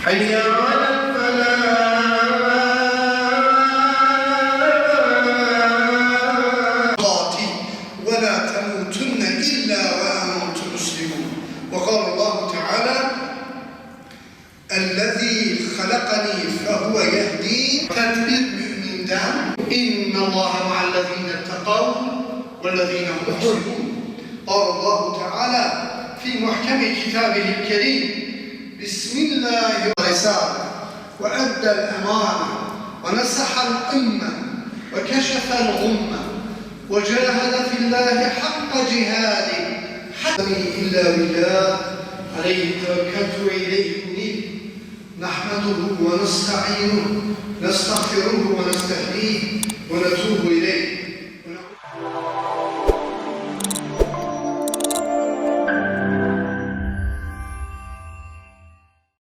حي على الفلاح ولا تموتن إلا وأنتم مسلمون. وقال الله تعالى: الذي خلقني فهو يهدين. تدبير مؤمن دام إن الله مع الذين اتقوا والذين هم محسنون. قال الله تعالى في محكم كتابه الكريم: بسم الله الرسالة وأدى الأمانة ونصح الأمة وكشف الغمة وجاهد في الله حق جهاده حتى إلا بالله عليه توكلت وإليه أنيب. نحمده ونستعينه نستغفره ونستهديه ونتوب إليه